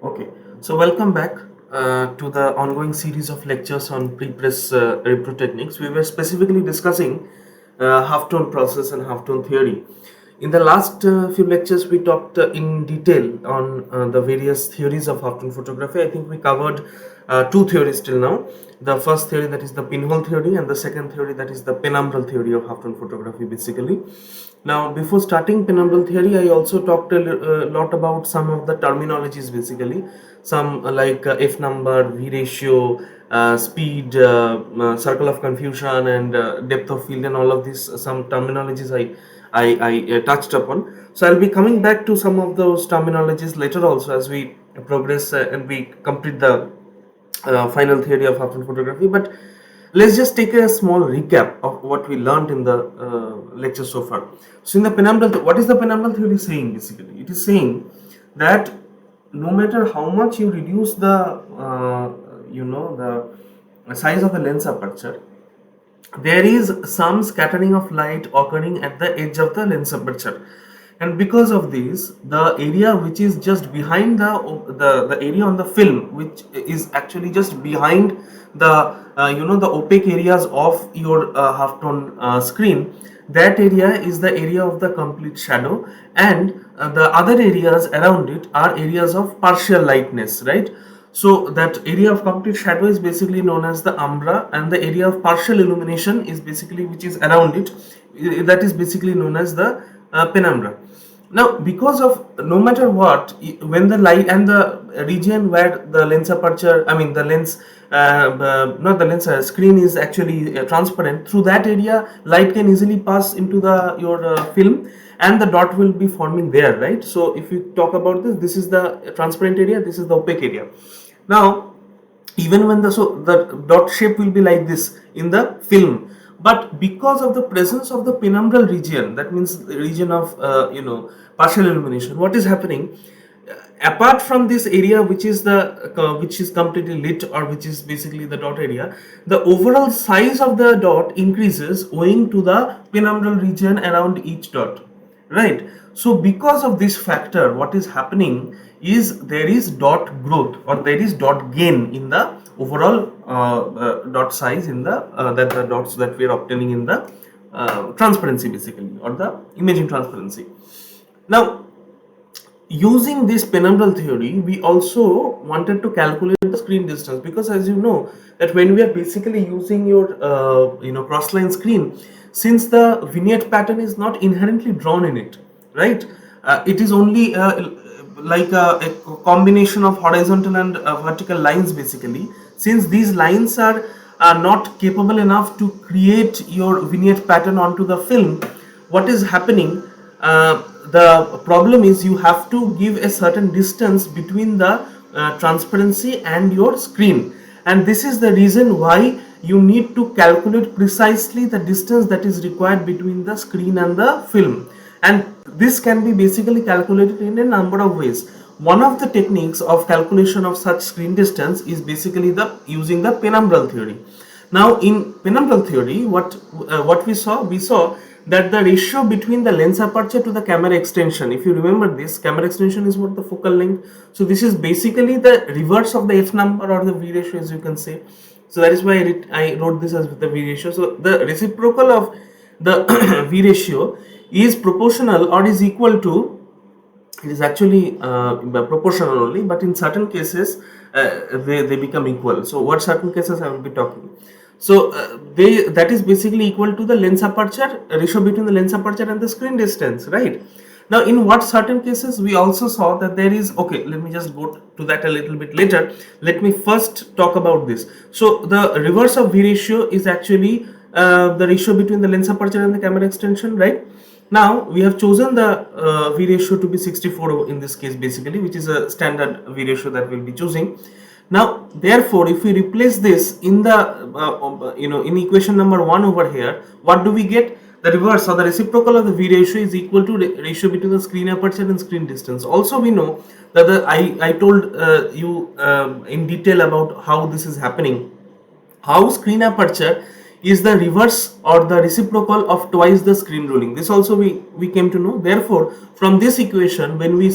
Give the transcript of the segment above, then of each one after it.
Okay, so welcome back to the ongoing series of lectures on pre-press repro techniques. We were specifically discussing half-tone process and half-tone theory. In the last few lectures, we talked in detail on the various theories of half-tone photography. I think we covered two theories till now. The first theory, that is the pinhole theory, and the second theory, that is the penumbral theory of half-tone photography, basically. Now, before starting penumbral theory, I also talked a lot about some of the terminologies, basically. Some like F number, V ratio, speed, circle of confusion, and depth of field, and all of these, some terminologies I touched upon. So, I'll be coming back to some of those terminologies later also as we progress and we complete the final theory of half-tone photography. But let's just take a small recap of what we learned in the lecture so far. So, in the penumbral, what is the penumbral theory saying? Basically, it is saying that no matter how much you reduce the the size of the lens aperture, there is some scattering of light occurring at the edge of the lens aperture, and because of this, the area which is just behind the area on the film, which is actually just behind the the opaque areas of your half tone screen, that area is the area of the complete shadow, and the other areas around it are areas of partial lightness, right? So that area of complete shadow is basically known as the umbra, and the area of partial illumination is basically, which is around it, that is basically known as the penumbra. Now, because of no matter what, when the light and the region where the lens aperture, I mean the lens, not the lens, screen is actually transparent, through that area, light can easily pass into the your film, and the dot will be forming there, right? So, if you talk about this, this is the transparent area, this is the opaque area. Now, even when the dot shape will be like this in the film, but because of the presence of the penumbral region, that means the region of partial illumination, what is happening, apart from this area which is the which is completely lit, or which is basically the dot area, the overall size of the dot increases owing to the penumbral region around each dot, right? So because of this factor, what is happening is there is dot growth, or there is dot gain in the overall dot size in the that the dots that we are obtaining in the transparency, basically, or the imaging transparency. Now, using this penumbral theory, we also wanted to calculate the screen distance, because as you know that when we are basically using your crossline screen, since the vignette pattern is not inherently drawn in it, right? It is only like a combination of horizontal and vertical lines, basically. Since these lines are not capable enough to create your vignette pattern onto the film, what is happening, the problem is you have to give a certain distance between the transparency and your screen, and this is the reason why you need to calculate precisely the distance that is required between the screen and the film, and this can be basically calculated in a number of ways. One of the techniques of calculation of such screen distance is basically the using the penumbral theory. Now, in penumbral theory, what we saw that the ratio between the lens aperture to the camera extension, if you remember, this camera extension is what the focal length. So this is basically the reverse of the f number, or the v ratio, as you can say. So that is why I wrote this as the v ratio. So the reciprocal of the v ratio is proportional or is equal to, it is actually proportional only, but in certain cases they become equal. So what certain cases I will be talking. So they, that is basically equal to the lens aperture ratio between the lens aperture and the screen distance, right? Now, in what certain cases we also saw that there is, okay, let me just go to that a little bit later. Let me first talk about this. So the reverse of v ratio is actually the ratio between the lens aperture and the camera extension, right? Now we have chosen the v ratio to be 64 in this case, basically, which is a standard v ratio that we'll be choosing. Now, therefore, if we replace this in the in equation number 1 over here, what do we get? The reverse, or the reciprocal of the v ratio, is equal to ratio between the screen aperture and screen distance. Also, we know that I told you in detail about how this is happening, how screen aperture is the reverse or the reciprocal of twice the screen ruling. This also we came to know. Therefore, from this equation, when we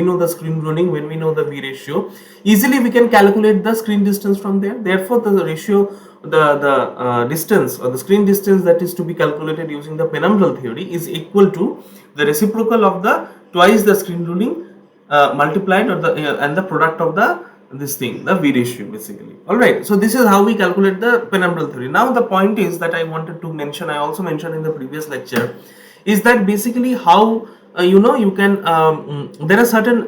know the screen ruling, when we know the V ratio, easily we can calculate the screen distance from there. Therefore, the ratio, the distance or the screen distance that is to be calculated using the penumbral theory is equal to the reciprocal of the twice the screen ruling multiplied or the and the product of the V ratio basically. Alright, so this is how we calculate the penumbral theory. Now the point is that I wanted to mention, I also mentioned in the previous lecture, is that basically how you can there are certain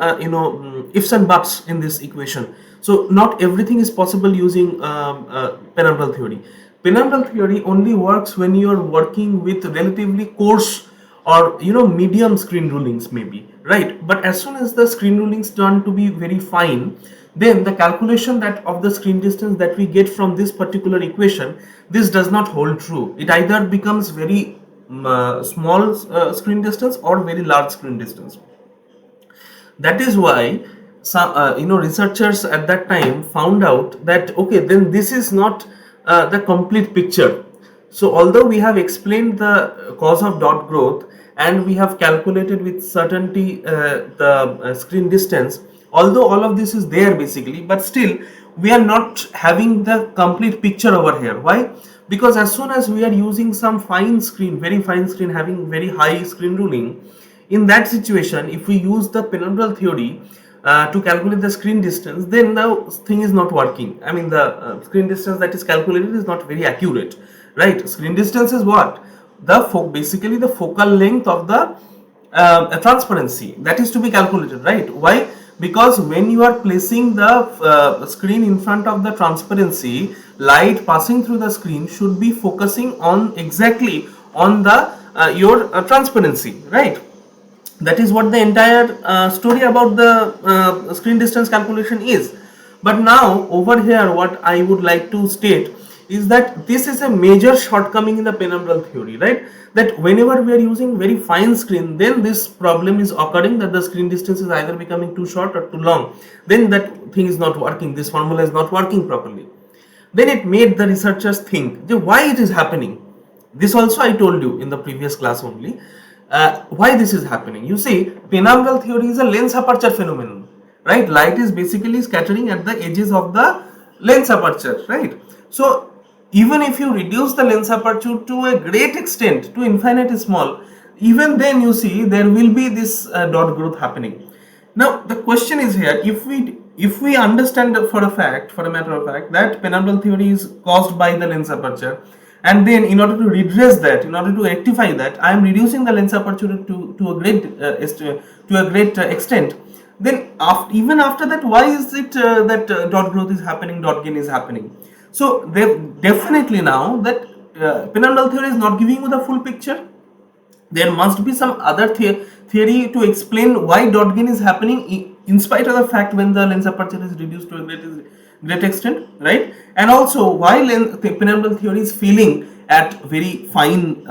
ifs and buts in this equation. So not everything is possible using penumbral theory. Penumbral theory only works when you are working with relatively coarse or medium screen rulings maybe, right? But as soon as the screen rulings turn to be very fine, then the calculation that of the screen distance that we get from this particular equation, this does not hold true. It either becomes very small screen distance or very large screen distance. That is why some researchers at that time found out that okay, then this is not the complete picture. So although we have explained the cause of dot growth and we have calculated with certainty the screen distance, although all of this is there basically, but still we are not having the complete picture over here. Why? Because as soon as we are using some fine screen, very fine screen having very high screen ruling, in that situation, if we use the penumbral theory to calculate the screen distance, then the thing is not working. I mean, the screen distance that is calculated is not very accurate, right? Screen distance is what? Basically the focal length of the transparency that is to be calculated, right? Why? Because when you are placing the screen in front of the transparency, light passing through the screen should be focusing on exactly on the your transparency, right? That is what the entire story about the screen distance calculation is. But now over here what I would like to state is that this is a major shortcoming in the penumbral theory, right? That whenever we are using very fine screen, then this problem is occurring that the screen distance is either becoming too short or too long. Then that thing is not working, this formula is not working properly. Then it made the researchers think why it is happening. This also I told you in the previous class only. Why this is happening? You see, penumbral theory is a lens aperture phenomenon, right? Light is basically scattering at the edges of the lens aperture, right? So even if you reduce the lens aperture to a great extent, to infinite small, even then you see there will be this dot growth happening. Now the question is here, if we understand for a matter of fact that penumbral theory is caused by the lens aperture, and then in order to redress that, in order to rectify that, I am reducing the lens aperture to a great extent, then even after that, why is it that dot growth is happening, dot gain is happening? So they definitely now that penumbral theory is not giving you the full picture. There must be some other theory to explain why dot gain is happening in spite of the fact when the lens aperture is reduced to a great extent, right? And also why penumbral theory is failing at very fine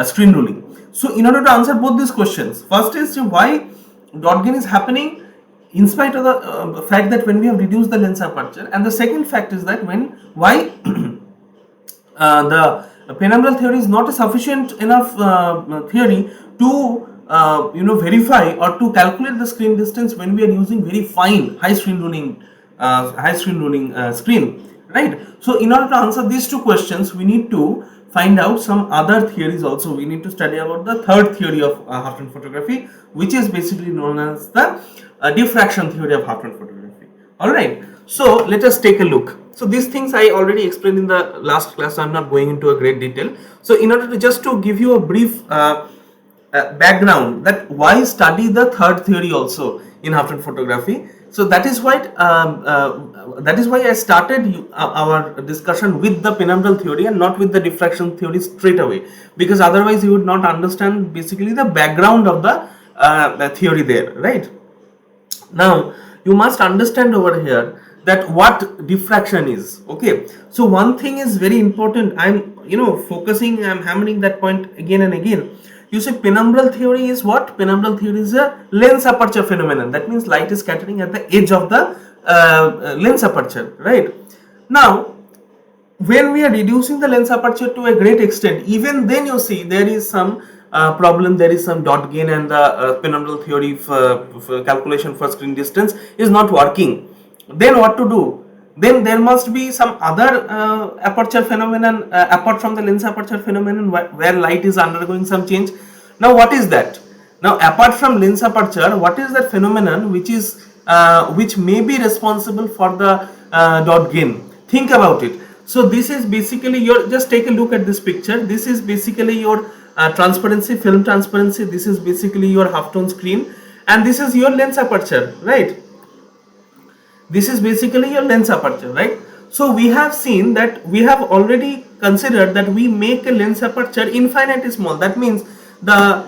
screen ruling. So in order to answer both these questions, first is why dot gain is happening in spite of the fact that when we have reduced the lens aperture, and the second fact is that why the penumbral theory is not a sufficient enough theory to verify or to calculate the screen distance when we are using very fine high screen ruling screen, right? So in order to answer these two questions, we need to find out some other theories also. We need to study about the third theory of half-tone photography, which is basically known as the diffraction theory of half-tone photography. Alright, so let us take a look. So these things I already explained in the last class, so I'm not going into a great detail. So in order to just to give you a brief background that why study the third theory also in half-tone photography. So that is why I started our discussion with the penumbral theory and not with the diffraction theory straight away, because otherwise you would not understand basically the background of the theory there, right? Now you must understand over here that what diffraction is. Okay, so one thing is very important. I'm hammering that point again and again. You say penumbral theory is what? Penumbral theory is a lens aperture phenomenon. That means light is scattering at the edge of the lens aperture, right? Now, when we are reducing the lens aperture to a great extent, even then you see there is some problem, there is some dot gain, and the penumbral theory for calculation for screen distance is not working. Then what to do? Then there must be some other aperture phenomenon apart from the lens aperture phenomenon where light is undergoing some change. Now what is that? Now apart from lens aperture, what is that phenomenon which may be responsible for the dot gain? Think about it. So this is basically your, just take a look at this picture. This is basically your transparency, film transparency. This is basically your halftone screen, and this is your lens aperture, right? This is basically your lens aperture, right? So we have seen that we have already considered that we make a lens aperture infinitely small. That means the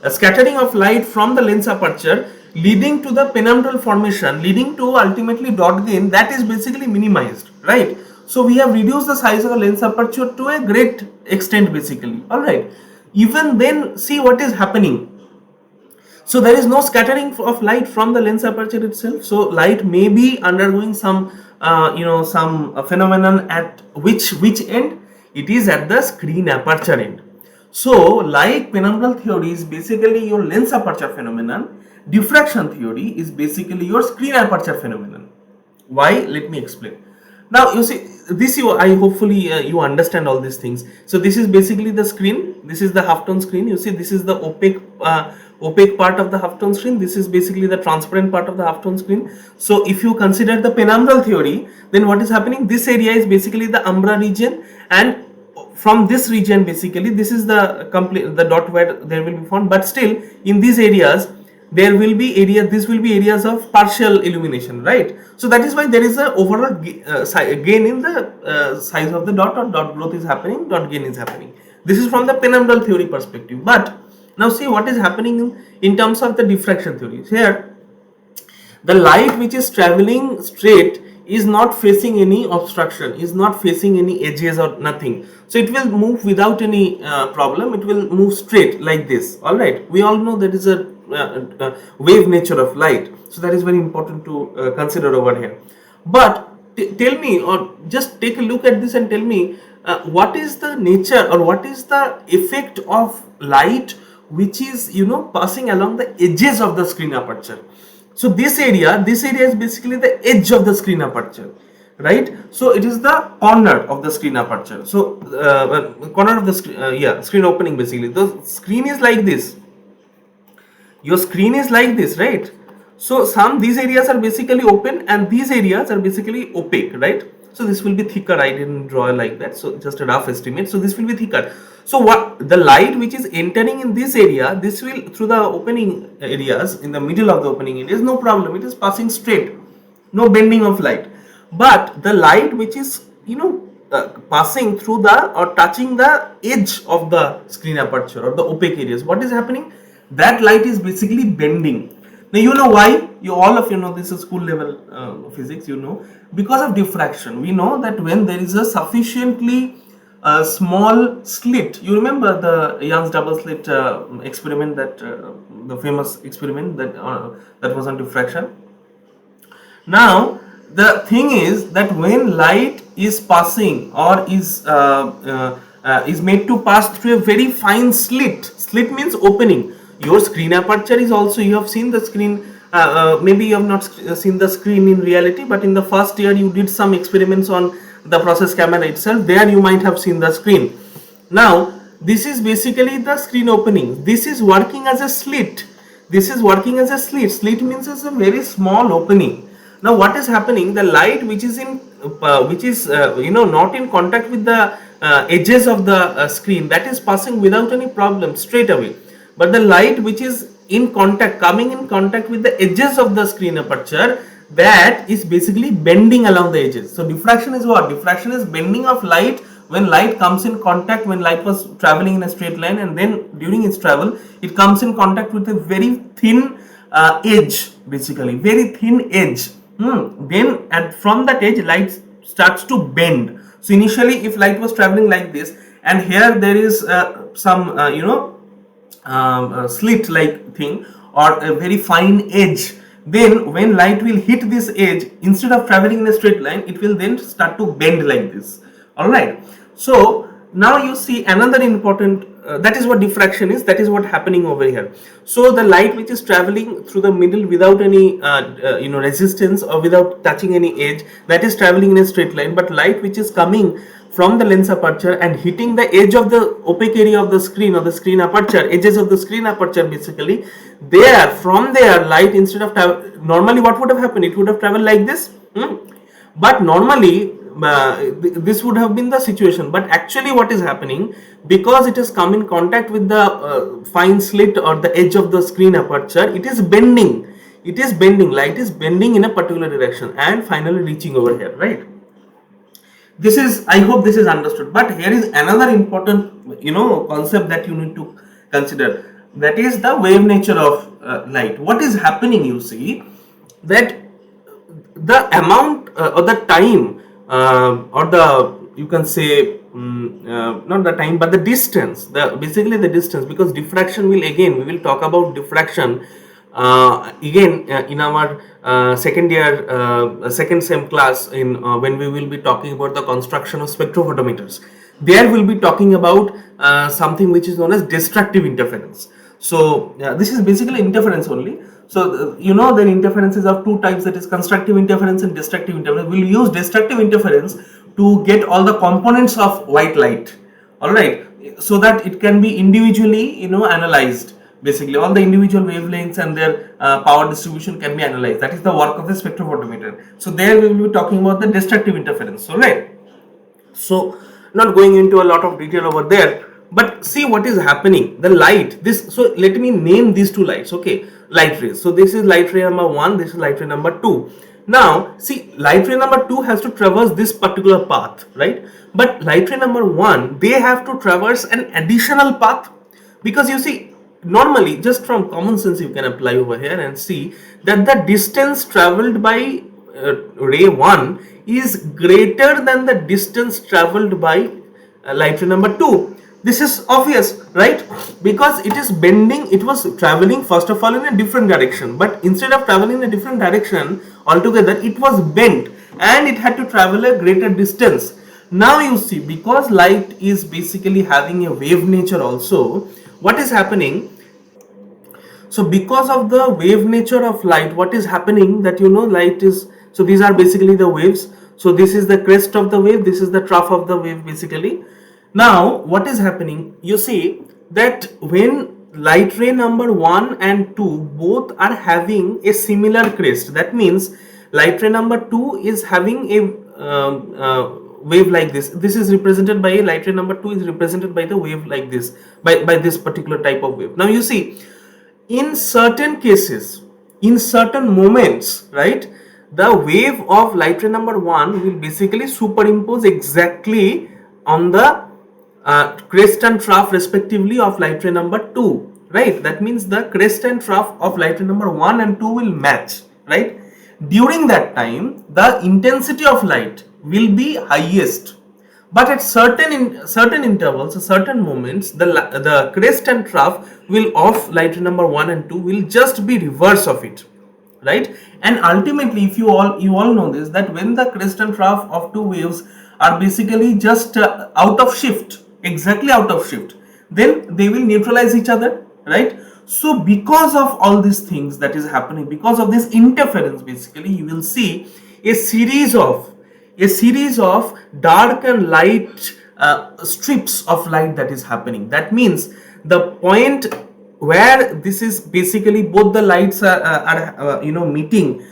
the scattering of light from the lens aperture leading to the penumbral formation, leading to ultimately dot gain, that is basically minimized, right? So we have reduced the size of the lens aperture to a great extent basically. All right, even then see what is happening. So there is no scattering of light from the lens aperture itself. So light may be undergoing some some phenomenon at which end? It is at the screen aperture end. So like penumbral theory is basically your lens aperture phenomenon, diffraction theory is basically your screen aperture phenomenon. Why? Let me explain. Now you see this, I hopefully you understand all these things. So this is basically the screen, this is the halftone screen. You see this is the opaque part of the halftone screen, this is basically the transparent part of the halftone screen. So if you consider the penumbral theory, then what is happening, this area is basically the umbra region, and from this region basically this is the complete, the dot where there will be found, but still in these areas there will be this will be areas of partial illumination, right? So that is why there is a overall gain in the size of the dot, or dot growth is happening, dot gain is happening. This is from the penumbral theory perspective. But now see what is happening in terms of the diffraction theory. Here the light which is traveling straight is not facing any obstruction, is not facing any edges or nothing, so it will move without any problem, it will move straight like this. All right, we all know that is a wave nature of light, so that is very important to consider over here. But tell me, or just take a look at this and tell me what is the nature or what is the effect of light which is passing along the edges of the screen aperture. So this area is basically the edge of the screen aperture, right? So it is the corner of the screen aperture. So corner of the screen opening, basically the screen is like this, your screen is like this, right? So these areas are basically open and these areas are basically opaque, right? So this will be thicker, I didn't draw like that, so just a rough estimate. So this will be thicker. So what the light which is entering in this area, this will through the opening areas, in the middle of the opening areas, no problem, it is passing straight, no bending of light. But the light which is passing through the or touching the edge of the screen aperture or the opaque areas, what is happening? That light is basically bending. Now you know why, you all of you know, this is school level physics, because of diffraction. We know that when there is a sufficiently small slit, you remember the Young's double slit experiment, that the famous experiment that was on diffraction. Now the thing is that when light is passing or is made to pass through a very fine slit means opening. Your screen aperture is also, you have seen the screen, maybe you have not seen the screen in reality, but in the first year you did some experiments on the process camera itself, there you might have seen the screen. Now this is basically the screen opening, this is working as a slit, slit means it's a very small opening. Now what is happening, the light which is not in contact with the edges of the screen, that is passing without any problem straight away. But the light which is coming in contact with the edges of the screen aperture, that is basically bending along the edges. So diffraction is what? Diffraction is bending of light when light comes in contact, when light was traveling in a straight line, and then during its travel it comes in contact with a very thin edge, basically very thin edge. Then from that edge light starts to bend. So initially if light was traveling like this, and here there is some slit like thing or a very fine edge then when light will hit this edge, instead of traveling in a straight line, it will then start to bend like this. All right. So now you see another important, that is what diffraction is, that is what happening over here. So the light which is traveling through the middle without any resistance or without touching any edge, that is traveling in a straight line. But light which is coming from the lens aperture and hitting the edge of the opaque area of the screen, or the screen aperture, edges of the screen aperture, basically there, from there, light, instead of normally what would have happened, it would have traveled like this. But normally this would have been the situation, but actually what is happening, because it has come in contact with the fine slit or the edge of the screen aperture, it is bending, light is bending in a particular direction and finally reaching over here, right? This is, I hope this is understood. But here is another important concept that you need to consider, that is the wave nature of light. What is happening, you see, that the amount or the time or the, you can say, not the time but the distance, basically the distance, because diffraction will, again we will talk about diffraction again in our second year second sem class, in when we will be talking about the construction of spectrophotometers. There we'll be talking about something which is known as destructive interference. So this is basically interference only. So the interference is of two types, that is constructive interference and destructive interference. We'll use destructive interference to get all the components of white light, all right, so that it can be individually analyzed. Basically all the individual wavelengths and their power distribution can be analyzed. That is the work of the spectrophotometer. So there we will be talking about the destructive interference, all right. So not going into a lot of detail over there, but see what is happening. The light, this, so let me name these two lights, okay, light rays. So this is light ray number 1, this is light ray number 2. Now see, light ray number 2 has to traverse this particular path, right? But light ray number 1, they have to traverse an additional path, because you see, normally just from common sense you can apply over here and see that the distance traveled by ray 1 is greater than the distance traveled by light ray number 2. This is obvious, right? Because it is bending, it was traveling first of all in a different direction, but instead of traveling in a different direction altogether, it was bent and it had to travel a greater distance. Now you see, because light is basically having a wave nature also, what is happening? So because of the wave nature of light, what is happening, that light is, so these are basically the waves. So this is the crest of the wave, this is the trough of the wave basically. Now what is happening, you see that when light ray number 1 and 2 both are having a similar crest, that means light ray number 2 is having a wave like this. This is represented by a light ray number 2 is represented by the wave like this, by this particular type of wave. Now you see, in certain cases, in certain moments, right, the wave of light ray number 1 will basically superimpose exactly on the crest and trough respectively of light ray number 2, right? That means the crest and trough of light ray number 1 and 2 will match, right? During that time, the intensity of light will be highest, but at certain intervals, certain moments, the crest and trough will of light ray number 1 and 2 will just be reverse of it, right? And ultimately, if you all know this, that when the crest and trough of two waves are basically just out of shift, exactly out of shift, then they will neutralize each other, right? So because of all these things that is happening, because of this interference, basically you will see a series of dark and light strips of light that is happening. That means the point where this is basically both the lights are meeting,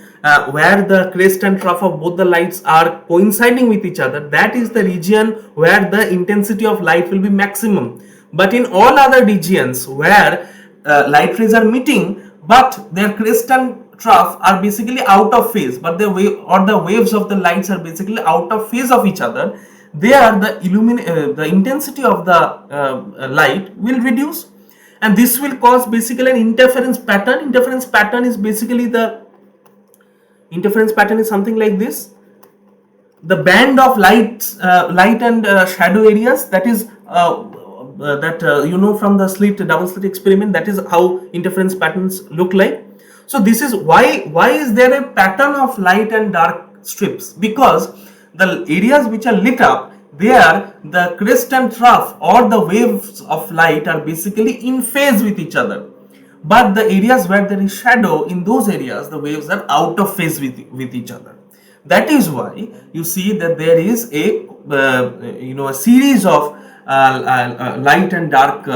where the crest and trough of both the lights are coinciding with each other, that is the region where the intensity of light will be maximum. But in all other regions where light rays are meeting but their crest and trough are basically out of phase, but the waves of the lights are basically out of phase of each other, there the intensity of the light will reduce, and this will cause basically an interference pattern. Interference pattern is something like this. The band of light and shadow areas, that is from the double slit experiment, that is how interference patterns look like. So this is why is there a pattern of light and dark strips? Because the areas which are lit up, there the crest and trough or the waves of light are basically in phase with each other. But the areas where there is shadow, in those areas the waves are out of phase with each other. That is why you see that there is a series of light and dark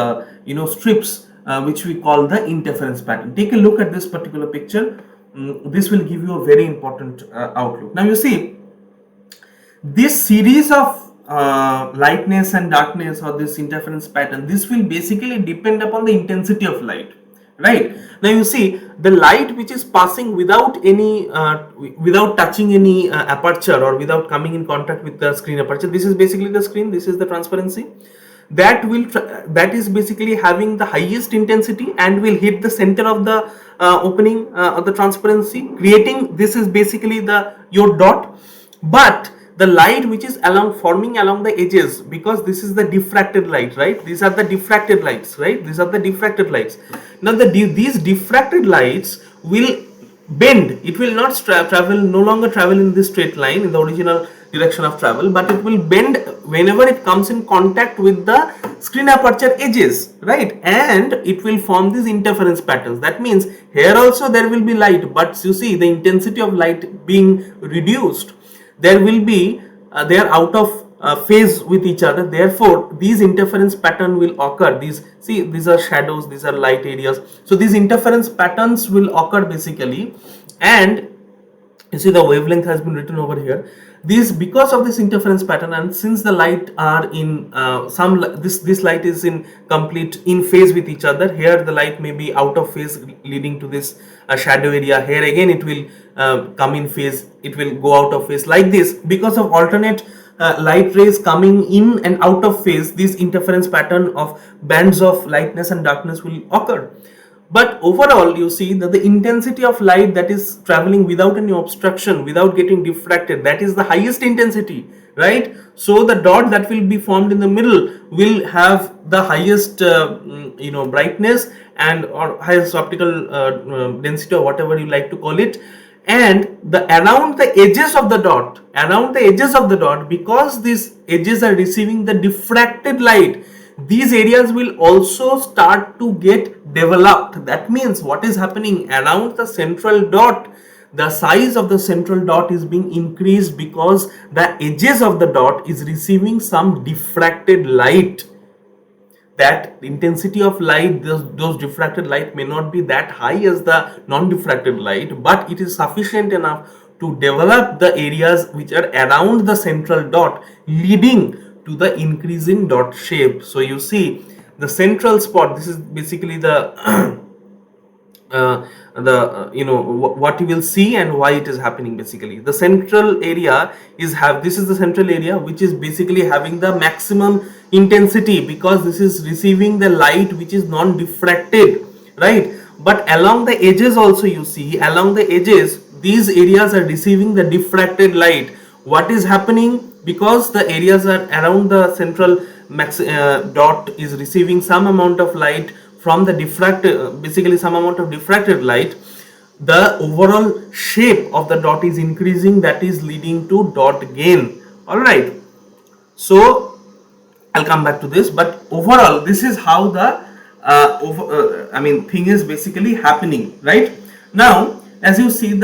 strips which we call the interference pattern. Take a look at this particular picture. This will give you a very important outlook. Now you see this series of lightness and darkness, or this interference pattern, this will basically depend upon the intensity of light, right? Now you see the light which is passing without any without touching any aperture, or without coming in contact with the screen aperture. This is basically the screen, this is the transparency, that is basically having the highest intensity and will hit the center of the opening of the transparency, creating, this is basically your dot. But the light which is forming along the edges, because this is the diffracted light, right? These are the diffracted lights, right? These are the diffracted lights. Now these diffracted lights will bend. It will not no longer travel in this straight line in the original direction of travel, but it will bend whenever it comes in contact with the screen aperture edges, right? And it will form these interference patterns. That means here also there will be light, but you see the intensity of light being reduced. There will be they are out of phase with each other. Therefore these interference pattern will occur. These are shadows, these are light areas. So these interference patterns will occur basically, and you see the wavelength has been written over here. Because of this interference pattern, and since the light are in this light is in complete in phase with each other, here the light may be out of phase, leading to this shadow area. Here again it will come in phase, it will go out of phase, like this. Because of alternate light rays coming in and out of phase, this interference pattern of bands of lightness and darkness will occur. But overall you see that the intensity of light that is traveling without any obstruction, without getting diffracted, that is the highest intensity, right? So the dot that will be formed in the middle will have the highest brightness and or highest optical density, or whatever you like to call it. And around the edges of the dot, because these edges are receiving the diffracted light, these areas will also start to get developed. That means what is happening around the central dot, the size of the central dot is being increased, because the edges of the dot is receiving some diffracted light. That intensity of light, those diffracted light may not be that high as the non-diffracted light, but it is sufficient enough to develop the areas which are around the central dot, leading to the increase in dot shape. So you see the central spot, this is basically the what you will see and why it is happening. Basically the central area this is the central area which is basically having the maximum intensity, because this is receiving the light which is non-diffracted, right? But along the edges also, you see along the edges these areas are receiving the diffracted light. What is happening? Because the areas are around the central dot is receiving some amount of light from the basically some amount of diffracted light, the overall shape of the dot is increasing, that is leading to dot gain. All right, so I'll come back to this, but overall this is how the thing is basically happening. Right now, as you see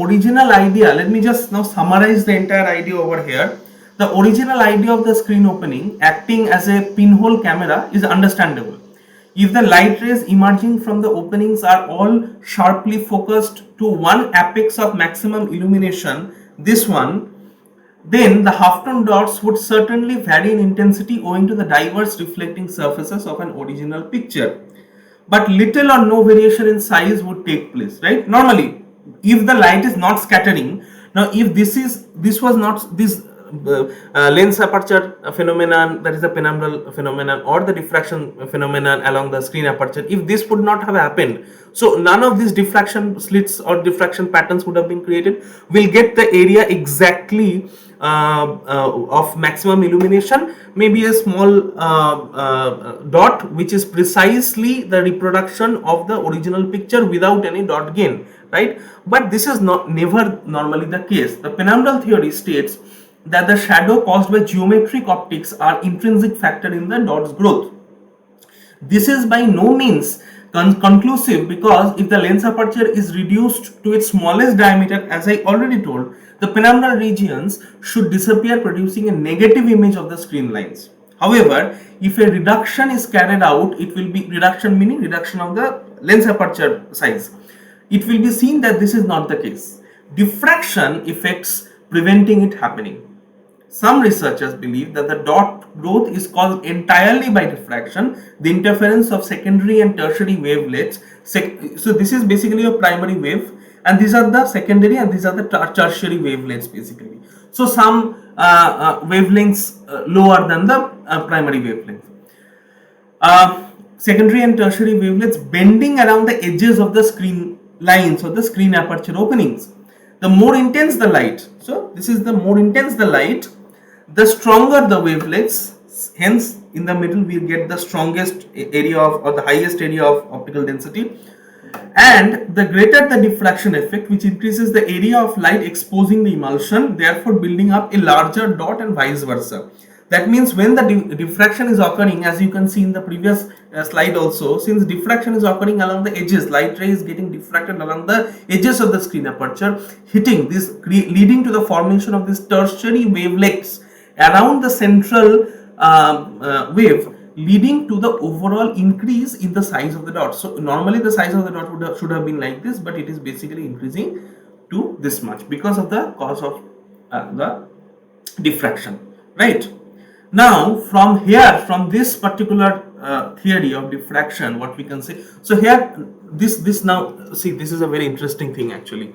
original idea, let me just now summarize the entire idea over here. The original idea of the screen opening acting as a pinhole camera is understandable. If the light rays emerging from the openings are all sharply focused to one apex of maximum illumination, this one, then the halftone dots would certainly vary in intensity owing to the diverse reflecting surfaces of an original picture. But little or no variation in size would take place, right? Normally, if the light is not scattering, now if this was not this lens aperture phenomenon, that is the penumbral phenomenon, or the diffraction phenomenon along the screen aperture, if this would not have happened, so none of these diffraction slits or diffraction patterns would have been created. We'll get the area exactly of maximum illumination, maybe a small dot which is precisely the reproduction of the original picture without any dot gain, right? But this is not never normally the case. The penumbral theory states that the shadow caused by geometric optics are intrinsic factor in the dot's growth. This is by no means conclusive, because if the lens aperture is reduced to its smallest diameter, as I already told, the penumbral regions should disappear, producing a negative image of the screen lines. However, if a reduction is carried out, it will be reduction meaning reduction of the lens aperture size. It will be seen that this is not the case. Diffraction effects preventing it happening. Some researchers believe that the dot growth is caused entirely by diffraction, the interference of secondary and tertiary wavelets. So this is basically a primary wave, and these are the secondary and these are the tertiary wavelets basically. So some wavelengths lower than the primary wavelength. Secondary and tertiary wavelets bending around the edges of the screen lines or the screen aperture openings. The more intense the light, so this is the more intense the light, the stronger the wavelets. Hence, in the middle we get the strongest area of, or the highest area of optical density, and the greater the diffraction effect, which increases the area of light exposing the emulsion, therefore building up a larger dot, and vice versa. That means when the diffraction is occurring, as you can see in the previous slide also, since diffraction is occurring along the edges, light ray is getting diffracted along the edges of the screen aperture, hitting this, leading to the formation of these tertiary wavelets around the central wave, leading to the overall increase in the size of the dot. So normally the size of the dot should have been like this, but it is basically increasing to this much because of the cause of the diffraction, right? Now from here, from this particular theory of diffraction, what we can say, so here this now see, this is a very interesting thing actually.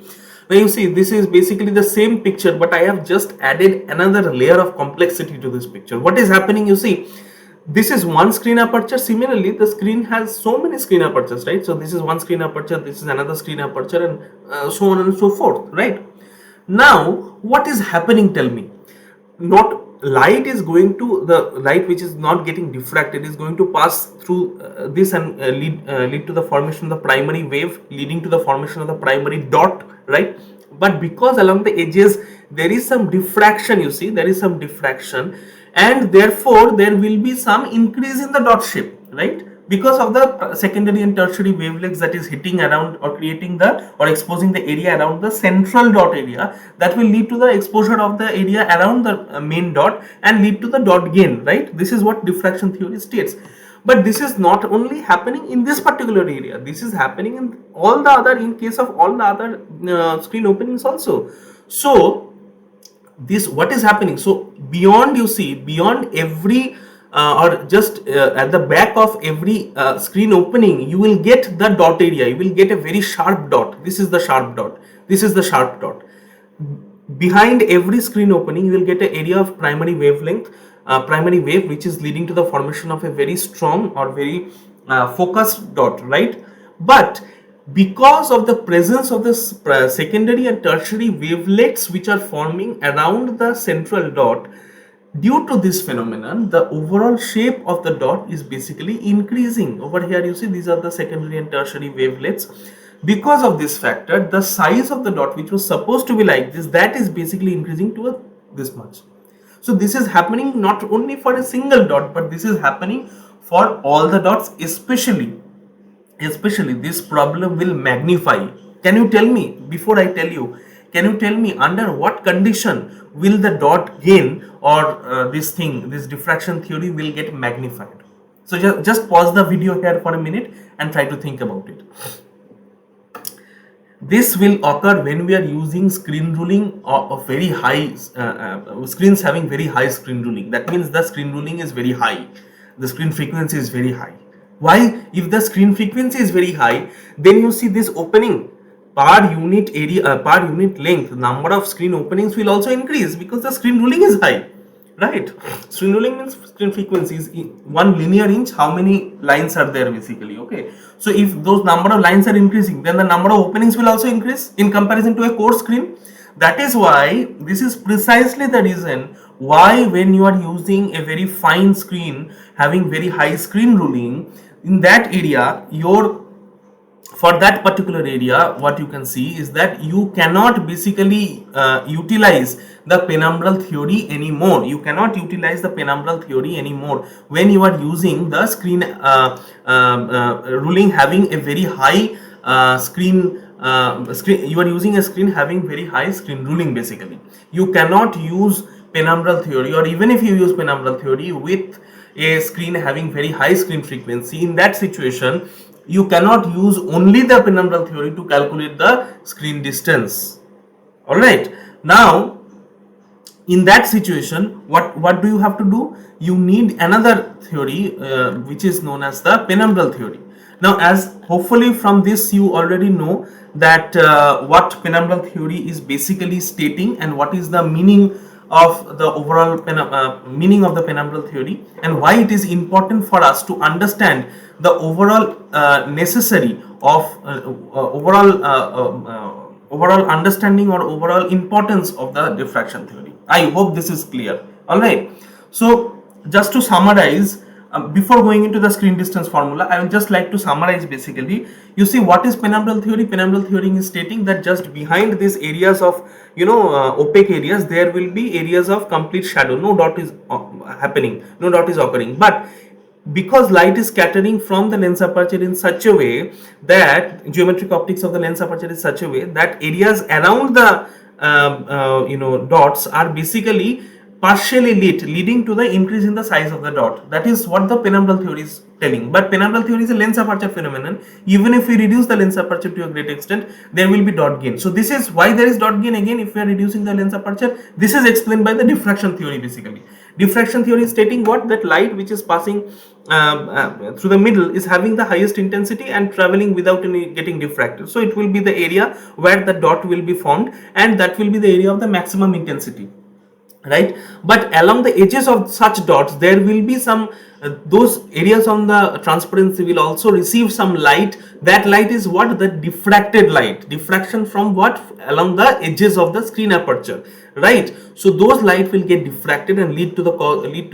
Now you see, this is basically the same picture, but I have just added another layer of complexity to this picture. What is happening, you see, this is one screen aperture. Similarly, the screen has so many screen apertures, right? So this is one screen aperture, this is another screen aperture, and so on and so forth, right? Now what is happening, tell me? Not light is going to, the light which is not getting diffracted is going to pass through this and lead to the formation of the primary wave, leading to the formation of the primary dot, right? But because along the edges there is some diffraction, you see, there is some diffraction, and therefore there will be some increase in the dot shape, right? Because of the secondary and tertiary wavelengths that is hitting around or creating the or exposing the area around the central dot area, that will lead to the exposure of the area around the main dot and lead to the dot gain, right? This is what diffraction theory states. But this is not only happening in this particular area, this is happening in all the other, in case of all the other screen openings also. So this, what is happening, so beyond, you see, beyond every or just at the back of every screen opening, you will get the dot area, you will get a very sharp dot. This is the sharp dot, this is the sharp dot. Behind every screen opening you will get an area of primary wavelength, primary wave, which is leading to the formation of a very strong or very focused dot, right? But because of the presence of the secondary and tertiary wavelets which are forming around the central dot, due to this phenomenon, the overall shape of the dot is basically increasing. Over here you see, these are the secondary and tertiary wavelets. Because of this factor, the size of the dot, which was supposed to be like this, that is basically increasing to this much. So this is happening not only for a single dot, but this is happening for all the dots, especially this problem will magnify. Can you tell me, before I tell you, can you tell me under what condition will the dot gain or this diffraction theory will get magnified? So just pause the video here for a minute and try to think about it. This will occur when we are using screen ruling of very high screens having very high screen ruling. That means the screen ruling is very high, the screen frequency is very high. Why? If the screen frequency is very high, then you see this opening per unit area, per unit length, number of screen openings will also increase because the screen ruling is high, right? Screen ruling means screen frequency is 1 linear inch, how many lines are there basically, okay? So if those number of lines are increasing, then the number of openings will also increase in comparison to a coarse screen. That is why this is precisely the reason why when you are using a very fine screen having very high screen ruling, in that area your for that particular area what you can see is that you cannot basically utilize the penumbral theory anymore. You cannot utilize the penumbral theory anymore when you are using the screen ruling having a very high screen. You are using a screen having very high screen ruling. Basically you cannot use penumbral theory, or even if you use penumbral theory with a screen having very high screen frequency, in that situation you cannot use only the penumbral theory to calculate the screen distance. All right, now in that situation what do you have to do? You need another theory which is known as the penumbral theory. Now, as hopefully from this you already know that what penumbral theory is basically stating and what is the meaning of the overall meaning of the penumbral theory, and why it is important for us to understand the overall necessary of overall understanding or overall importance of the diffraction theory. I hope this is clear. All right, so just to summarize, before going into the screen distance formula, I will just like to summarize. Basically, you see, what is penumbral theory? Penumbral theory is stating that just behind these areas of opaque areas, there will be areas of complete shadow. No dot is happening, no dot is occurring, but because light is scattering from the lens aperture in such a way that geometric optics of the lens aperture is such a way that areas around the dots are basically partially lit, leading to the increase in the size of the dot. That is what the penumbral theory is telling. But penumbral theory is a lens aperture phenomenon. Even if we reduce the lens aperture to a great extent, there will be dot gain. So this is why there is dot gain again if we are reducing the lens aperture. This is explained by the diffraction theory. Basically, diffraction theory is stating what? That light which is passing through the middle is having the highest intensity and traveling without any getting diffracted. So it will be the area where the dot will be formed, and that will be the area of the maximum intensity, right? But along the edges of such dots there will be some those areas on the transparency will also receive some light. That light is what? The diffracted light. Diffraction from what? Along the edges of the screen aperture, right? So those light will get diffracted and lead to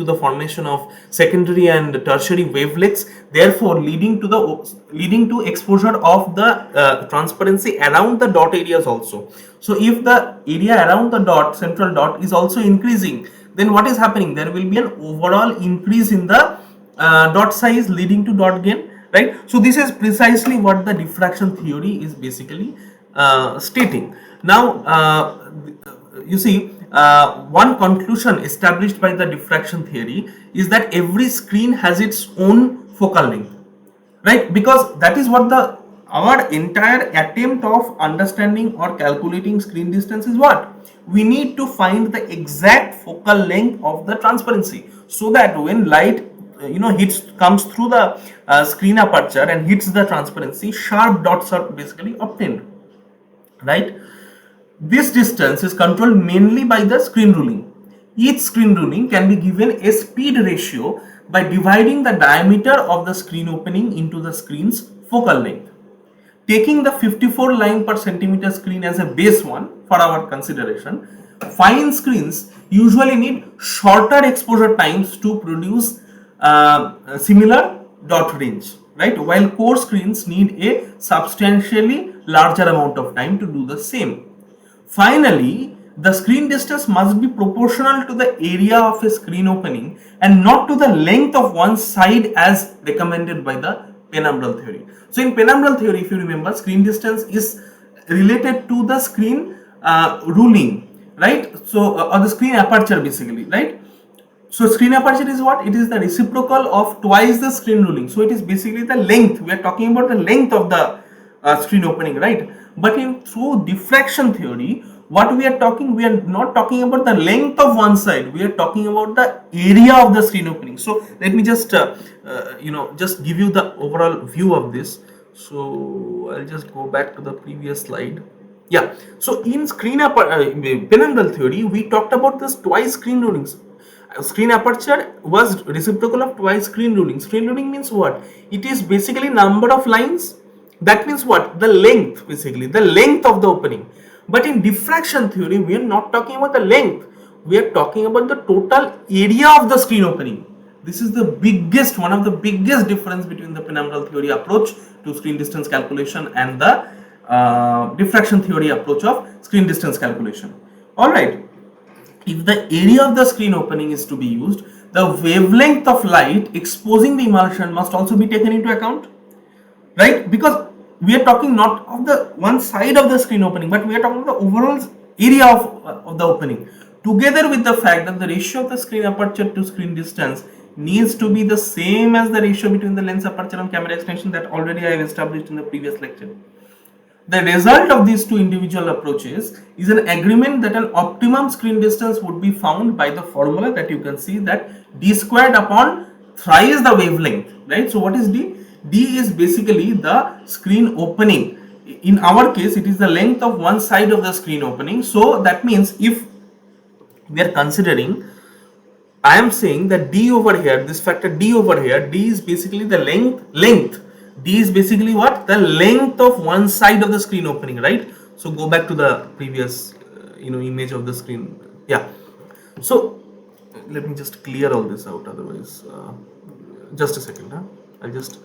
the formation of secondary and tertiary wavelets, therefore leading to exposure of the transparency around the dot areas also. So if the area around the dot, central dot, is also increasing, then what is happening? There will be an overall increase in the dot size, leading to dot gain, right? So this is precisely what the diffraction theory is basically stating. Now you see, one conclusion established by the diffraction theory is that every screen has its own focal length, right? Because that is what our entire attempt of understanding or calculating screen distance is. What we need to find the exact focal length of the transparency, so that when light comes through the screen aperture and hits the transparency, sharp dots are basically obtained, right? This distance is controlled mainly by the screen ruling. Each screen ruling can be given a speed ratio by dividing the diameter of the screen opening into the screen's focal length. Taking the 54 line per centimeter screen as a base one for our consideration, fine screens usually need shorter exposure times to produce similar dot range, right? While coarse screens need a substantially larger amount of time to do the same. Finally, the screen distance must be proportional to the area of a screen opening and not to the length of one side as recommended by the penumbral theory. So in penumbral theory, if you remember, screen distance is related to the screen ruling, right? So or the screen aperture basically, right? So screen aperture is what? It is the reciprocal of twice the screen ruling. So it is basically the length. We are talking about the length of the screen opening, right? But through diffraction theory, what we are not talking about the length of one side. We are talking about the area of the screen opening. So let me just just give you the overall view of this. So I'll just go back to the previous slide. Yeah. So in penumbral theory, we talked about this twice screen rulings. Screen aperture was reciprocal of twice screen ruling. Screen ruling means what? It is basically number of lines. That means what? The length, basically the length of the opening. But in diffraction theory, we are not talking about the length. We are talking about the total area of the screen opening. This is the biggest, one of the biggest difference between the penumbral theory approach to screen distance calculation and the diffraction theory approach of screen distance calculation. Alright, if the area of the screen opening is to be used, the wavelength of light exposing the emulsion must also be taken into account, right? Because we are talking not of the one side of the screen opening, but we are talking about the overall area of the opening, together with the fact that the ratio of the screen aperture to screen distance needs to be the same as the ratio between the lens aperture and camera extension that already I have established in the previous lecture. The result of these two individual approaches is an agreement that an optimum screen distance would be found by the formula that you can see, that d squared upon thrice the wavelength, right? So what is d? D is basically the screen opening. In our case, it is the length of one side of the screen opening. So that means if we are considering, I am saying that d over here, this factor d over here, d is basically the length. D is basically what? The length of one side of the screen opening, right? So go back to the previous image of the screen. Yeah. So let me just clear all this out, otherwise just a second, huh? I'll just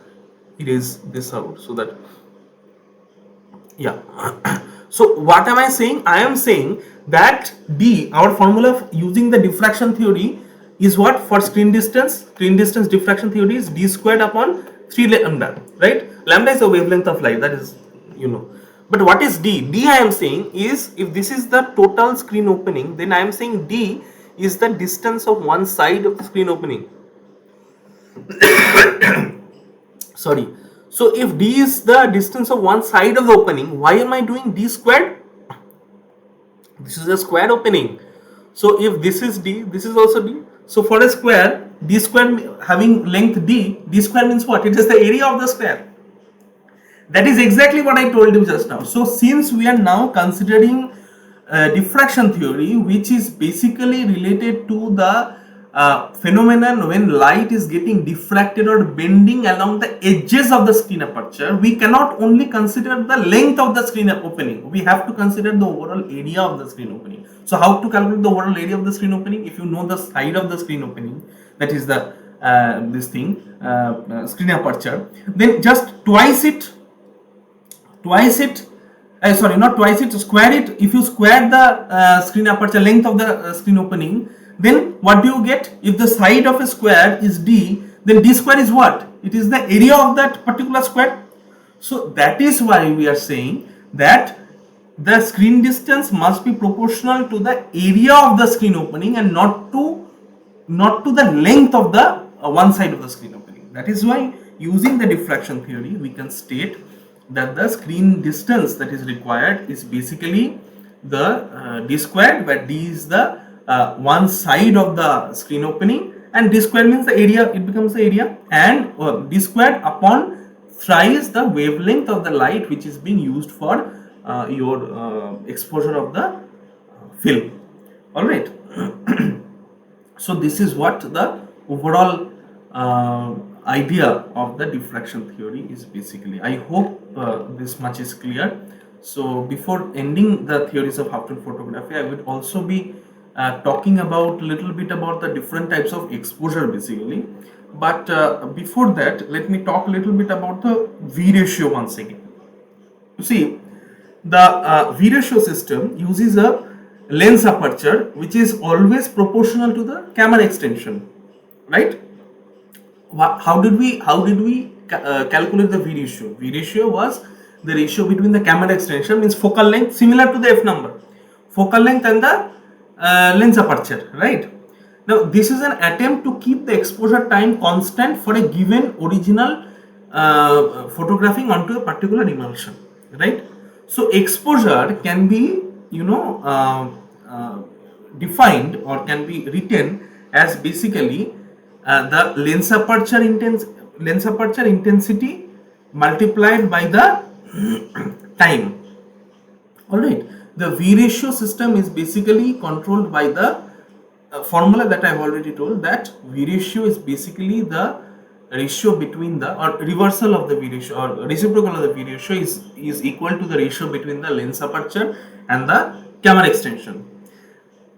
erase this out so that, yeah. So what am I saying? I am saying that d, our formula using the diffraction theory is what for screen distance? Screen distance diffraction theory is d squared upon 3 lambda, right? Lambda is the wavelength of light, that is, But what is d? D I am saying is, if this is the total screen opening, then I am saying d is the distance of one side of the screen opening. Sorry. So if d is the distance of one side of the opening, why am I doing d squared? This is a square opening. So if this is d, this is also d. So for a square, d square having length d, d square means what? It is the area of the square. That is exactly what I told you just now. So since we are now considering diffraction theory, which is basically related to the phenomenon when light is getting diffracted or bending along the edges of the screen aperture, we cannot only consider the length of the screen opening, we have to consider the overall area of the screen opening. So how to calculate the overall area of the screen opening? If you know the side of the screen opening, that is the screen aperture, then just square it. If you square the screen aperture length of the screen opening, then what do you get? If the side of a square is d, then d square is what? It is the area of that particular square. So that is why we are saying that the screen distance must be proportional to the area of the screen opening and not to the length of the one side of the screen opening. That is why using the diffraction theory, we can state that the screen distance that is required is basically the d squared, where d is the one side of the screen opening, and d squared means the area, it becomes the area, and d squared upon thrice the wavelength of the light which is being used for your exposure of the film. Alright. So this is what the overall idea of the diffraction theory is basically. I hope this much is clear. So before ending the theories of half-tone photography, I would also be talking about a little bit about the different types of exposure basically. But before that, let me talk a little bit about the V ratio once again. You see, the V ratio system uses a lens aperture which is always proportional to the camera extension, right? How did we calculate the V ratio? V ratio was the ratio between the camera extension, means focal length, similar to the F number, focal length and the lens aperture, right? Now this is an attempt to keep the exposure time constant for a given original photographing onto a particular emulsion, right? So exposure can be defined or can be written as basically the lens aperture intensity multiplied by the time. Alright, the V ratio system is basically controlled by the formula that I have already told, that V ratio is basically the ratio between the, or reversal of the V ratio or reciprocal of the V ratio is equal to the ratio between the lens aperture and the camera extension.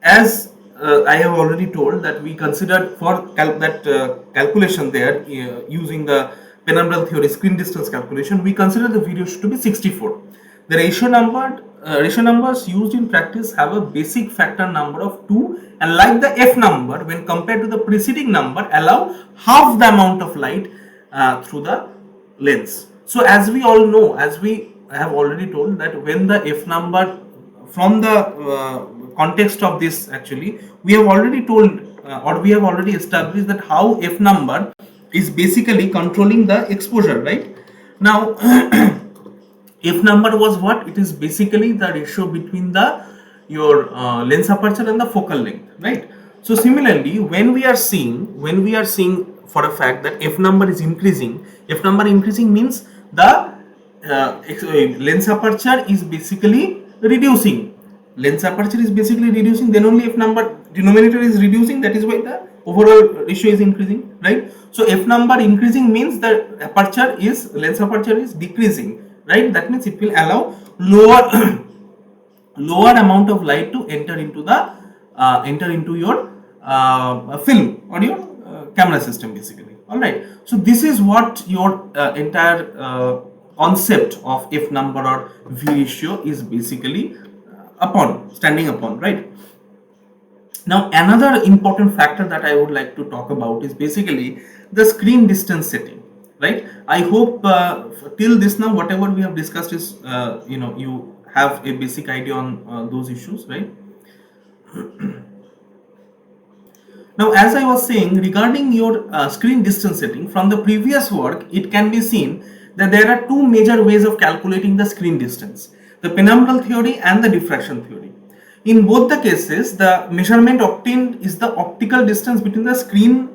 As I have already told that we considered for calculation there using the penumbral theory screen distance calculation, we consider the V ratio to be 64. The ratio numbers used in practice have a basic factor number of 2, and like the F number, when compared to the preceding number, allow half the amount of light through the lens. So as we all know, as we have already told, that when the F number, from the context of this, actually we have already told or we have already established that how F number is basically controlling the exposure, right? Now F number was what? It is basically the ratio between the your lens aperture and the focal length, right? So similarly, when we are seeing for a fact that F number is increasing, F number increasing means the lens aperture is basically reducing. Lens aperture is basically reducing, then only F number denominator is reducing. That is why the overall ratio is increasing, right? So F number increasing means the lens aperture is decreasing, right? That means it will allow lower lower amount of light to enter into your film or your camera system, basically. All right. So this is what your entire concept of F number or V ratio is basically standing upon, right? Now another important factor that I would like to talk about is basically the screen distance setting, right? I hope till this now whatever we have discussed is you have a basic idea on those issues, right? Now, as I was saying regarding your screen distance setting, from the previous work, it can be seen that there are two major ways of calculating the screen distance: the penumbral theory and the diffraction theory. In both the cases, the measurement obtained is the optical distance between the screen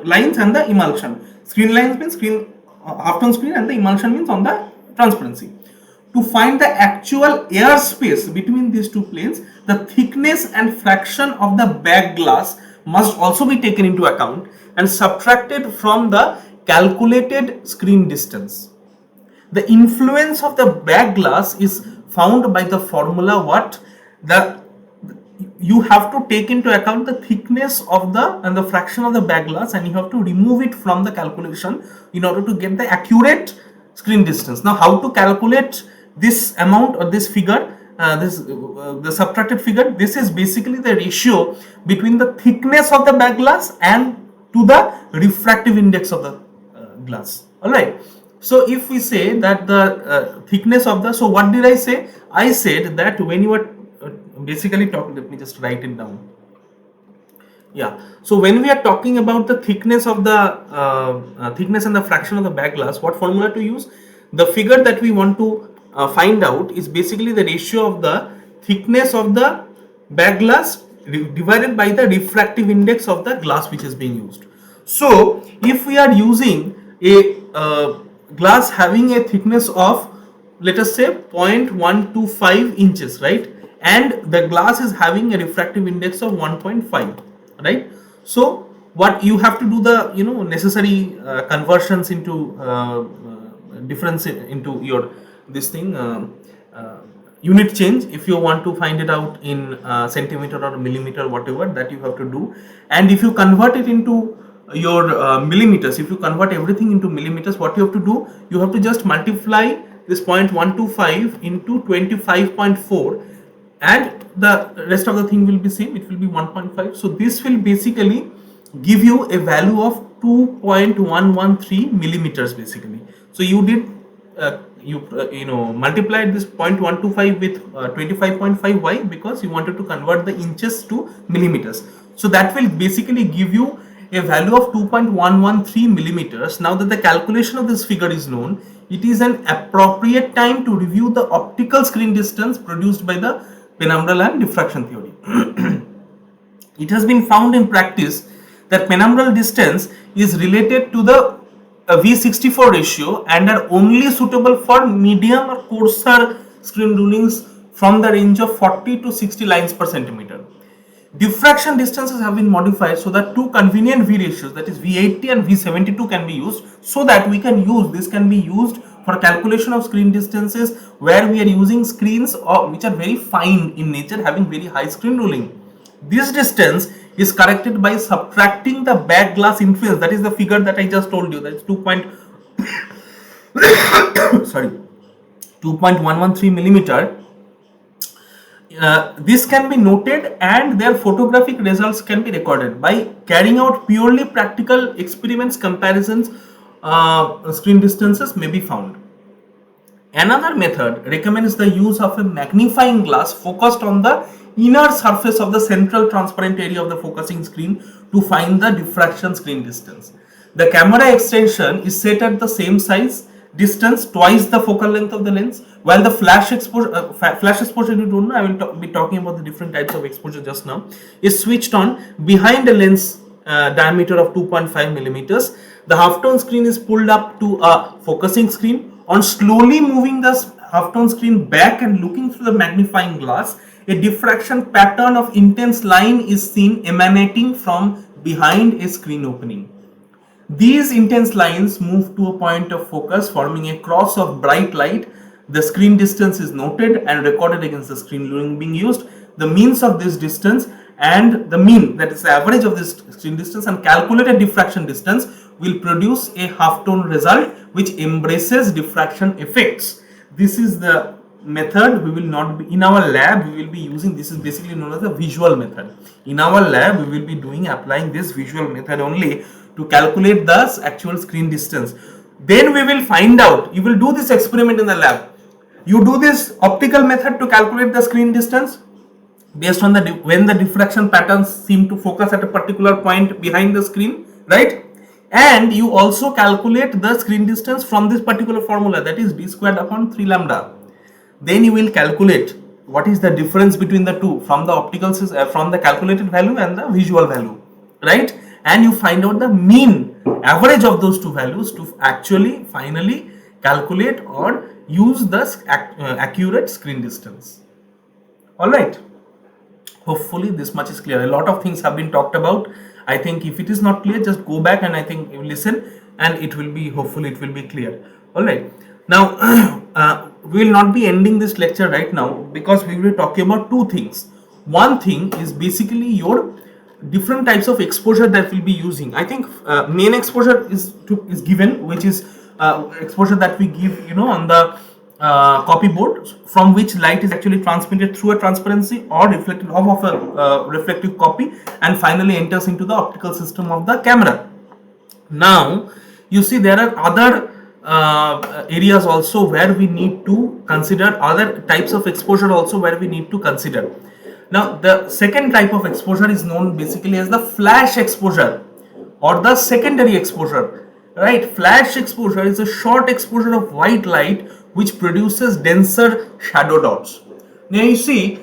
lines and the emulsion. Screen lines means on screen, and the emulsion means on the transparency. To find the actual air space between these two planes, the thickness and fraction of the back glass must also be taken into account and subtracted from the calculated screen distance. The influence of the back glass is found by the formula what? You have to take into account the thickness of and the fraction of the back glass, and you have to remove it from the calculation in order to get the accurate screen distance. Now how to calculate this amount or this figure, the subtracted figure? This is basically the ratio between the thickness of the back glass and to the refractive index of the glass. All right. So if we say that the thickness of the, so what did I say? I said that when you are basically talking, let me just write it down. Yeah. So when we are talking about the thickness of the thickness and the fraction of the back glass, what formula to use? The figure that we want to find out is basically the ratio of the thickness of the back glass divided by the refractive index of the glass which is being used. So if we are using a glass having a thickness of, let us say, 0.125 inches, right, and the glass is having a refractive index of 1.5, right? So what you have to do, the necessary conversions into difference into your this thing unit change. If you want to find it out in centimeter or millimeter, whatever that you have to do, and if you convert it into your millimeters, if you convert everything into millimeters, what you have to do, you have to just multiply this 0.125 into 25.4, and the rest of the thing will be same, it will be 1.5. so this will basically give you a value of 2.113 millimeters basically. So you did multiplied this 0.125 with 25.5. Why? Because you wanted to convert the inches to millimeters. So that will basically give you a value of 2.113 millimeters. Now that the calculation of this figure is known, it is an appropriate time to review the optical screen distance produced by the penumbral and diffraction theory. It has been found in practice that penumbral distance is related to the V64 ratio and are only suitable for medium or coarser screen rulings from the range of 40 to 60 lines per centimeter. Diffraction distances have been modified so that two convenient V ratios, that is V80 and V72, can be used, so that we can use this can be used for calculation of screen distances where we are using screens which are very fine in nature, having very high screen ruling. This distance is corrected by subtracting the back glass influence, that is the figure that I just told you, that is 2.113 millimeter. This can be noted and their photographic results can be recorded by carrying out purely practical experiments. Comparisons screen distances may be found. Another method recommends the use of a magnifying glass focused on the inner surface of the central transparent area of the focusing screen to find the diffraction screen distance. The camera extension is set at the same size distance, twice the focal length of the lens, while the flash exposure, you don't know, I will be talking about the different types of exposure just now, is switched on behind a lens diameter of 2.5 millimeters. The halftone screen is pulled up to a focusing screen. On slowly moving the halftone screen back and looking through the magnifying glass, a diffraction pattern of intense line is seen emanating from behind a screen opening. These intense lines move to a point of focus, forming a cross of bright light. The screen distance is noted and recorded against the screen ruling being used. The means of this distance and the mean, that is the average of this screen distance, and calculated diffraction distance will produce a halftone result which embraces diffraction effects. This is the method we will not be in our lab. We will be using this is basically known as the visual method. In our lab, we will be applying this visual method only to calculate the actual screen distance. Then we will find out. You will do this experiment in the lab. You do this optical method to calculate the screen distance based on when the diffraction patterns seem to focus at a particular point behind the screen, right? And you also calculate the screen distance from this particular formula, that is d squared upon 3 lambda. Then you will calculate what is the difference between the two from the optical from the calculated value and the visual value, right? And you find out the mean average of those two values to actually finally calculate or use the accurate screen distance. All right. Hopefully this much is clear. A lot of things have been talked about. I think if it is not clear, just go back and I think you listen, and it will be, hopefully it will be clear. All right. Now we will not be ending this lecture right now because we will be talking about two things. One thing is basically your different types of exposure that we'll be using. I think main exposure is given, which is exposure that we give on the copy board, from which light is actually transmitted through a transparency or reflected off of a reflective copy and finally enters into the optical system of the camera. Now you see there are other areas also where we need to consider, other types of exposure also where we need to consider. Now the second type of exposure is known basically as the flash exposure or the secondary exposure, right? Flash exposure is a short exposure of white light which produces denser shadow dots. Now you see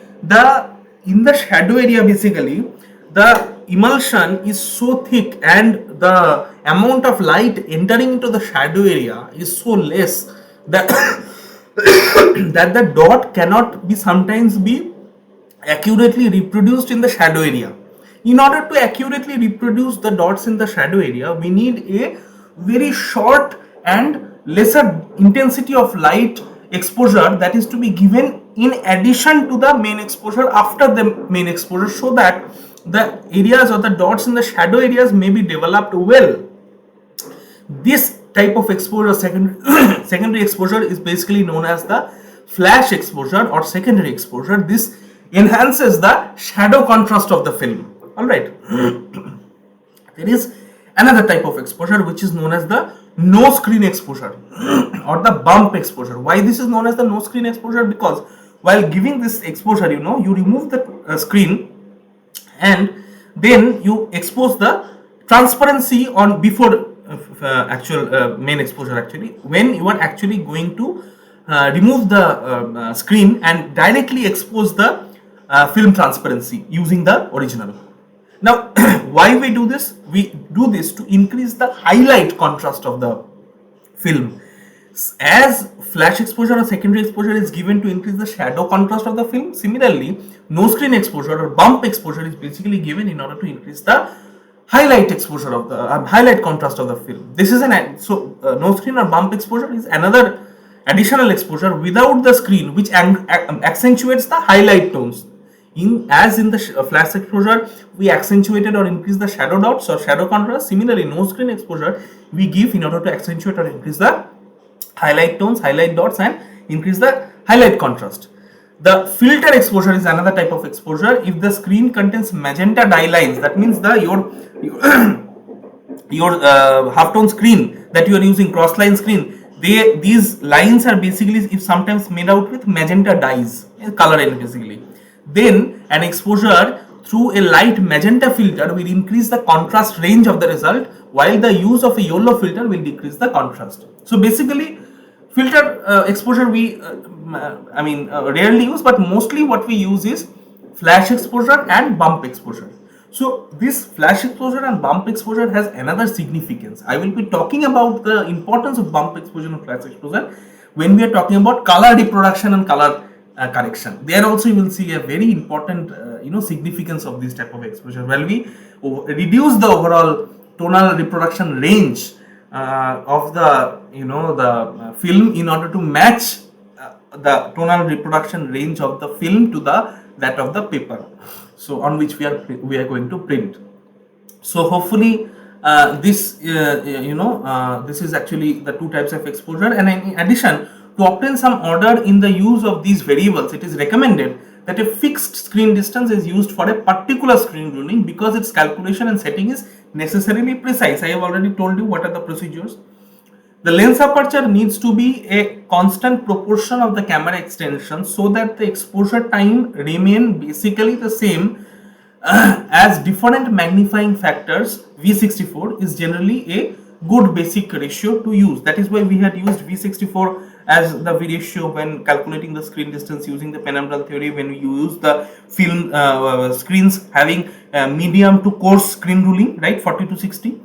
in the shadow area basically the emulsion is so thick and the amount of light entering into the shadow area is so less that that the dot cannot be sometimes be accurately reproduced in the shadow area. In order to accurately reproduce the dots in the shadow area, we need a very short and lesser intensity of light exposure that is to be given in addition to the main exposure after the main exposure, so that the areas or the dots in the shadow areas may be developed well. This type of exposure, secondary exposure, is basically known as the flash exposure or secondary exposure. This enhances the shadow contrast of the film. All right. There is another type of exposure which is known as the no screen exposure or the bump exposure. Why this is known as the no screen exposure? Because while giving this exposure, you remove the screen and then you expose the transparency on before actual main exposure. Actually, when you are actually going to remove the screen and directly expose the film transparency using the original. Now, why we do this? We do this to increase the highlight contrast of the film. As flash exposure or secondary exposure is given to increase the shadow contrast of the film, similarly, no screen exposure or bump exposure is basically given in order to increase the highlight exposure of the highlight contrast of the film. This is no screen or bump exposure is another additional exposure without the screen, which accentuates the highlight tones. In the flash exposure, we accentuated or increase the shadow dots or shadow contrast. Similarly, no screen exposure we give in order to accentuate or increase the highlight tones, highlight dots, and increase the highlight contrast. The filter exposure is another type of exposure. If the screen contains magenta dye lines, that means your halftone screen that you are using, crossline screen, these lines are basically if sometimes made out with magenta dyes, color in basically. Then an exposure through a light magenta filter will increase the contrast range of the result, while the use of a yellow filter will decrease the contrast. So basically, filter exposure we rarely use, but mostly what we use is flash exposure and bump exposure. So this flash exposure and bump exposure has another significance. I will be talking about the importance of bump exposure and flash exposure when we are talking about color reproduction and color correction. There also you will see a very important significance of this type of exposure. While we reduce the overall tonal reproduction range of the film in order to match the tonal reproduction range of the film to that of the paper, so on which we are going to print. So hopefully this is actually the two types of exposure. And in addition, to obtain some order in the use of these variables, it is recommended that a fixed screen distance is used for a particular screen ruling, because its calculation and setting is necessarily precise. I have already told you what are the procedures. The lens aperture needs to be a constant proportion of the camera extension, so that the exposure time remain basically the same as different magnifying factors. V64 is generally a good basic ratio to use. That is why we had used V64 as the V ratio when calculating the screen distance using the penumbral theory, when we use the film screens having medium to coarse screen ruling, right, 40 to 60.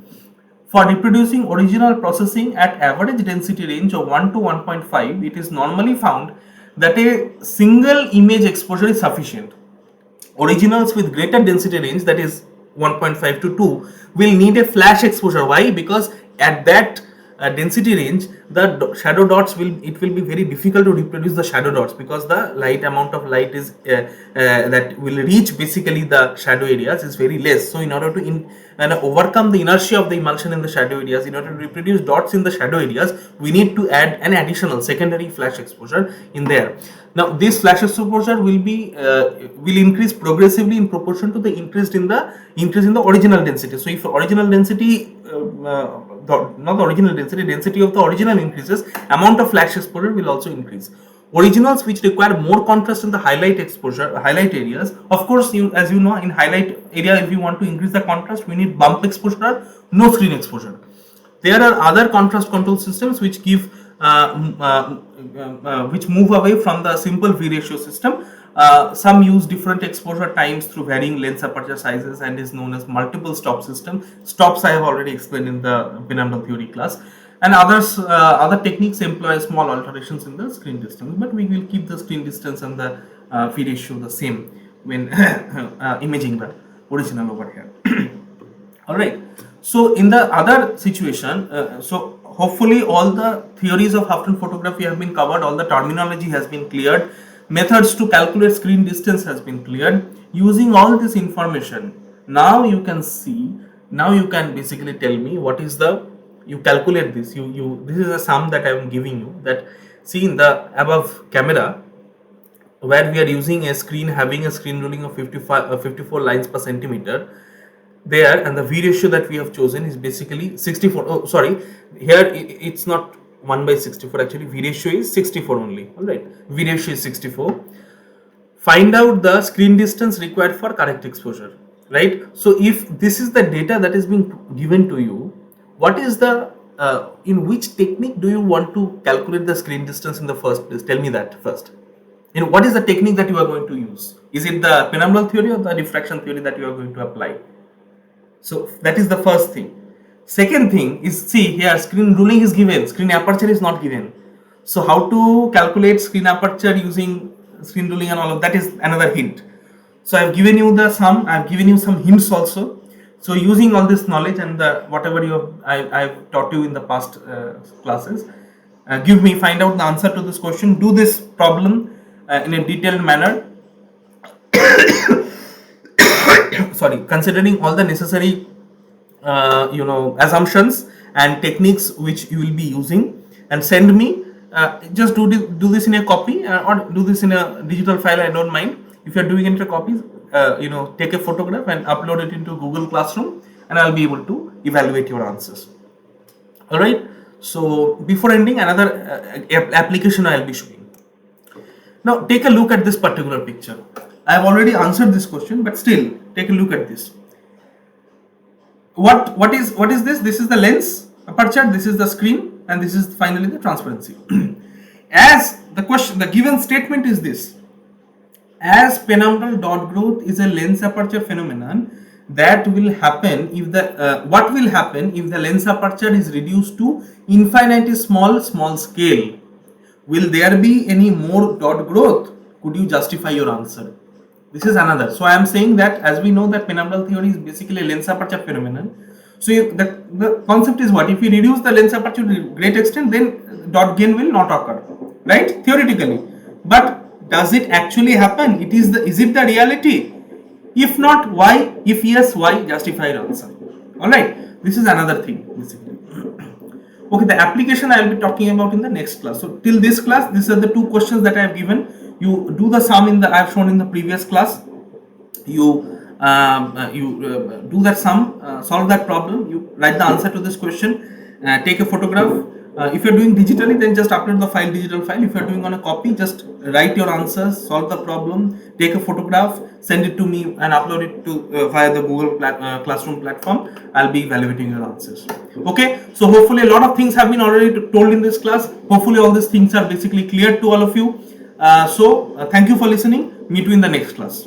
For reproducing original processing at average density range of 1 to 1.5, it is normally found that a single image exposure is sufficient. Originals with greater density range, that is 1.5 to 2, will need a flash exposure. Why? Because at that density range, the shadow dots will be very difficult to reproduce the shadow dots, because the amount of light is that will reach basically the shadow areas is very less. So in order to overcome the inertia of the emulsion in the shadow areas, in order to reproduce dots in the shadow areas, we need to add an additional secondary flash exposure in there. Now this flash exposure will increase progressively in proportion to the increase in the original density. So if original density not the original density of the original increases, amount of flash exposure will also increase. Originals which require more contrast in the highlight areas, of course, as you know, in highlight area, if you want to increase the contrast, we need bump exposure or no screen exposure. There are other contrast control systems which give which move away from the simple V ratio system. Some use different exposure times through varying lens aperture sizes and is known as multiple stop system. Stops I have already explained in the penumbral theory class. And other techniques employ small alterations in the screen distance, but we will keep the screen distance and the V ratio the same when imaging the original over here. All right. So in the other situation, so hopefully all the theories of half-tone photography have been covered, all the terminology has been cleared, methods to calculate screen distance has been cleared. Using all this information, now you can basically tell me what is you calculate this. This is a sum that I am giving you, that see in the above camera, where we are using a screen having a screen ruling of 54 lines per centimeter there, and the V ratio that we have chosen is basically 64. Oh, sorry, here it's not 1 by 64, actually V ratio is 64 only. All right, V ratio is 64. Find out the screen distance required for correct exposure, right? So if this is the data that is being given to you, what is the in which technique do you want to calculate the screen distance in the first place? Tell me that first. What is the technique that you are going to use? Is it the penumbral theory or the diffraction theory that you are going to apply? So that is the first thing. Second thing is, see here, screen ruling is given, screen aperture is not given. So how to calculate screen aperture using screen ruling and all of that is another hint. So I've given you the sum, I've given you some hints also. So using all this knowledge and the whatever I've taught you in the past classes, find out the answer to this question, do this problem in a detailed manner. Sorry, considering all the necessary assumptions and techniques which you will be using, and send me. Just do this in a copy or do this in a digital file. I don't mind. If you are doing it in a copy, take a photograph and upload it into Google Classroom, and I'll be able to evaluate your answers. All right. So before ending, another application I'll be showing. Now take a look at this particular picture. I have already answered this question, but still take a look at this. What is this? This is the lens aperture, this is the screen, and this is finally the transparency. As the given statement is this: as penumbral dot growth is a lens aperture phenomenon, that will happen if the what will happen if the lens aperture is reduced to infinitely small scale? Will there be any more dot growth? Could you justify your answer? This is another. So I am saying that, as we know that penumbral theory is basically a lens aperture phenomenon. So the concept is what? If you reduce the lens aperture to a great extent, then dot gain will not occur, right? Theoretically. But does it actually happen? Is it the reality? If not, why? If yes, why? Justify your answer. Alright. This is another thing, basically. Okay, the application I will be talking about in the next class. So till this class, these are the two questions that I have given. You do the sum I have shown in the previous class. You do that sum, solve that problem. You write the answer to this question. Take a photograph. If you are doing digitally, then just upload the file, digital file. If you are doing on a copy, just write your answers, solve the problem, take a photograph, send it to me, and upload it to via the Google Classroom platform. I'll be evaluating your answers. Okay, so hopefully a lot of things have been already told in this class. Hopefully all these things are basically clear to all of you. Thank you for listening. Meet you in the next class.